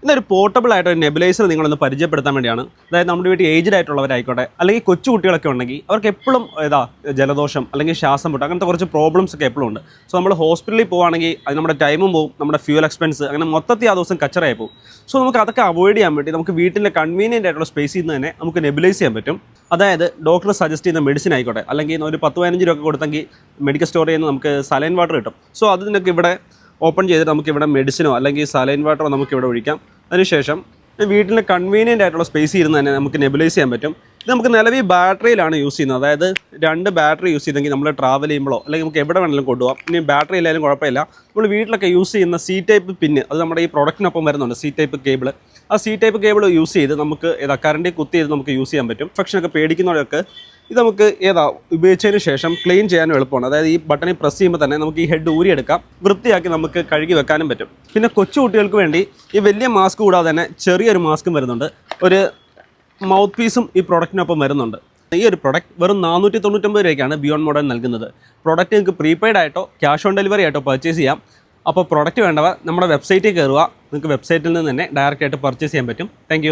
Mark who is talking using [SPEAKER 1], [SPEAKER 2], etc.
[SPEAKER 1] ഇതൊരു പോർട്ടബിൾ ആയിട്ട് ഒരു നെബുലൈസർ നിങ്ങളൊന്ന് പരിചയപ്പെടുത്താൻ വേണ്ടിയാണ്. അതായത് നമ്മുടെ വീട്ടിൽ ഏജ്ഡ് ആയിട്ടുള്ളവരായിക്കോട്ടെ, അല്ലെങ്കിൽ കൊച്ചു കുട്ടികളൊക്കെ ഉണ്ടെങ്കിൽ അവർക്ക് എപ്പോഴും ജലദോഷം അല്ലെങ്കിൽ ശ്വാസം മുട്ട് അങ്ങനത്തെ കുറച്ച് പ്രോബ്ലംസ് ഒക്കെ എപ്പോഴും ഉണ്ട്. സോ നമ്മൾ ഹോസ്പിറ്റലിൽ പോവുകയാണെങ്കിൽ അത് നമ്മുടെ ടൈമും പോവും, നമ്മുടെ ഫ്യൂൽ എക്സ്പെൻസ് അങ്ങനെ മൊത്തത്തിൽ ആ ദിവസം കച്ചറായി പോകും. സോ നമുക്ക് അതൊക്കെ അവോയ്ഡ് ചെയ്യാൻ വേണ്ടി നമുക്ക് വീട്ടിലെ കൺവീനിയൻ്റ് ആയിട്ടുള്ള സ്പേസിൽ നിന്ന് തന്നെ നമുക്ക് നെബുലൈസ് ചെയ്യാൻ പറ്റും. അതായത് ഡോക്ടർ സജസ്റ്റ് ചെയ്യുന്ന മെഡിസിൻ ആയിക്കോട്ടെ, അല്ലെങ്കിൽ ഒരു 10-15 രൂപ കൊടുത്തെങ്കിൽ മെഡിക്കൽ സ്റ്റോറിൽ നിന്ന് നമുക്ക് സലൈൻ വാട്ടർ കിട്ടും. സോ അത് നിങ്ങൾക്ക് ഇവിടെ ഓപ്പൺ ചെയ്തിട്ട് നമുക്കിവിടെ മെഡിസിനോ അല്ലെങ്കിൽ സലൈൻ വാട്ടറോ നമുക്കിവിടെ ഒഴിക്കാം. അതിനുശേഷം വീട്ടിൽ കൺവീനിയൻ്റ് ആയിട്ടുള്ള സ്പേസ് ഇരുന്ന് തന്നെ നമുക്ക് നെബുലൈസ് ചെയ്യാൻ പറ്റും. ഇത് നമുക്ക് നിലവിൽ ബാറ്ററിയിലാണ് യൂസ് ചെയ്യുന്നത്. അതായത് 2 ബാറ്ററി യൂസ് ചെയ്തെങ്കിൽ നമ്മൾ ട്രാവൽ ചെയ്യുമ്പോഴോ അല്ലെങ്കിൽ നമുക്ക് എവിടെ വേണമെങ്കിലും കൊണ്ടുപോകാം. ഇനി ബാറ്ററി ഇല്ലായാലും കുഴപ്പമില്ല. നമ്മൾ വീട്ടിലൊക്കെ യൂസ് ചെയ്യുന്ന സി ടൈപ്പ് പിന്ന്, അത് നമ്മുടെ ഈ പ്രൊഡക്റ്റിനൊപ്പം വരുന്നുണ്ട്, സി ടൈപ്പ് കേബിൾ. ആ സി ടൈപ്പ് കേബിൾ യൂസ് ചെയ്ത് നമുക്ക് കറണ്ടിൽ കുത്തി ചെയ്ത് നമുക്ക് യൂസ് ചെയ്യാൻ പറ്റും. ഇൻഫെക്ഷനൊക്കെ പേടിക്കുന്നവരൊക്കെ ഇത് നമുക്ക് ഉപയോഗിച്ചതിന് ശേഷം ക്ലീൻ ചെയ്യാനും എളുപ്പമാണ്. അതായത് ഈ ബട്ടണിൽ പ്രസ് ചെയ്യുമ്പോൾ തന്നെ നമുക്ക് ഈ ഹെഡ് ഊരിയെടുക്കാം, വൃത്തിയാക്കി നമുക്ക് കഴുകി വെക്കാനും പറ്റും. പിന്നെ കൊച്ചു കുട്ടികൾക്ക് വേണ്ടി ഈ വലിയ മാസ്ക് കൂടാതെ തന്നെ ചെറിയൊരു മാസ്കും വരുന്നുണ്ട്. ഒരു മൗത്ത് പീസും ഈ പ്രൊഡക്റ്റിനൊപ്പം വരുന്നുണ്ട്. ഈ ഒരു പ്രൊഡക്റ്റ് വെറും 499 രൂപയ്ക്കാണ് ബിയോണ്ട് മോഡേൺ നൽകുന്നത്. പ്രൊഡക്റ്റ് നിങ്ങൾക്ക് പ്രീപെയ്ഡ് ആയിട്ടോ ക്യാഷ് ഓൺ ഡെലിവറി ആയിട്ടോ പർച്ചേസ് ചെയ്യാം. അപ്പോൾ പ്രൊഡക്റ്റ് വേണ്ടവ നമ്മുടെ വെബ്സൈറ്റിൽ കയറുക. നിങ്ങൾക്ക് വെബ്സൈറ്റിൽ നിന്ന് തന്നെ ഡയറക്റ്റ് ആയിട്ട് പർച്ചേസ് ചെയ്യാൻ പറ്റും. താങ്ക്